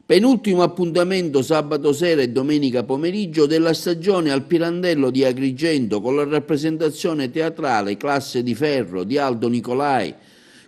Penultimo appuntamento sabato sera e domenica pomeriggio della stagione al Pirandello di Agrigento con la rappresentazione teatrale Classe di Ferro di Aldo Nicolai,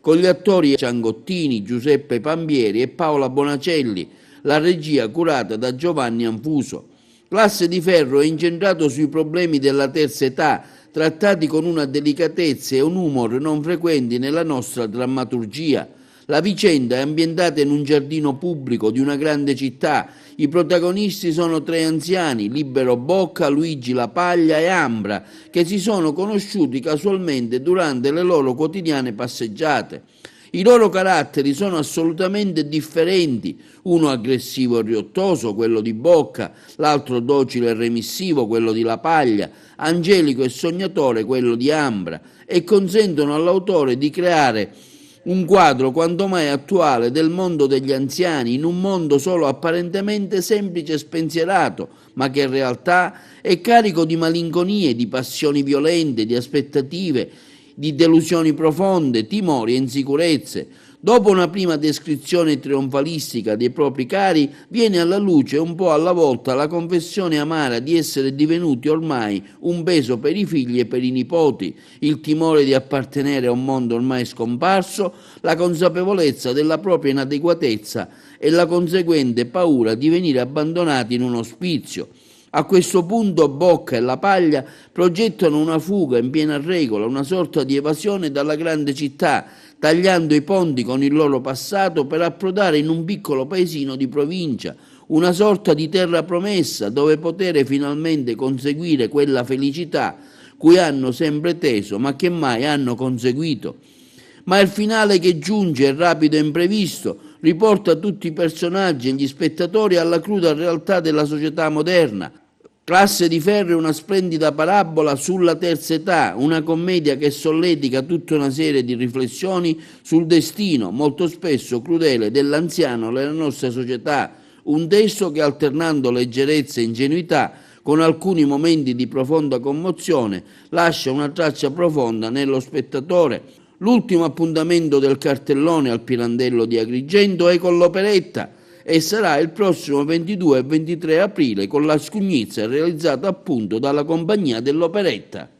con gli attori Ciangottini, Giuseppe Pambieri e Paola Bonacelli, la regia curata da Giovanni Anfuso. Classe di Ferro è incentrato sui problemi della terza età, trattati con una delicatezza e un humor non frequenti nella nostra drammaturgia. La vicenda è ambientata in un giardino pubblico di una grande città. I protagonisti sono tre anziani, Libero Bocca, Luigi La Paglia e Ambra, che si sono conosciuti casualmente durante le loro quotidiane passeggiate. I loro caratteri sono assolutamente differenti, uno aggressivo e riottoso, quello di Bocca, l'altro docile e remissivo, quello di La Paglia, angelico e sognatore, quello di Ambra, e consentono all'autore di creare un quadro quanto mai attuale del mondo degli anziani, in un mondo solo apparentemente semplice e spensierato, ma che in realtà è carico di malinconie, di passioni violente, di aspettative, di delusioni profonde, timori e insicurezze. Dopo una prima descrizione trionfalistica dei propri cari, viene alla luce un po' alla volta la confessione amara di essere divenuti ormai un peso per i figli e per i nipoti, il timore di appartenere a un mondo ormai scomparso, la consapevolezza della propria inadeguatezza e la conseguente paura di venire abbandonati in un ospizio. A questo punto Bocca e La Paglia progettano una fuga in piena regola, una sorta di evasione dalla grande città, tagliando i ponti con il loro passato per approdare in un piccolo paesino di provincia, una sorta di terra promessa dove poter finalmente conseguire quella felicità cui hanno sempre teso ma che mai hanno conseguito. Ma il finale che giunge, rapido e imprevisto, riporta tutti i personaggi e gli spettatori alla cruda realtà della società moderna. Classe di Ferro è una splendida parabola sulla terza età, una commedia che solletica tutta una serie di riflessioni sul destino, molto spesso crudele, dell'anziano nella nostra società. Un testo che, alternando leggerezza e ingenuità, con alcuni momenti di profonda commozione, lascia una traccia profonda nello spettatore. L'ultimo appuntamento del cartellone al Pirandello di Agrigento è con l'operetta e sarà il prossimo 22 e 23 aprile con la Scugnizza realizzata appunto dalla compagnia dell'operetta.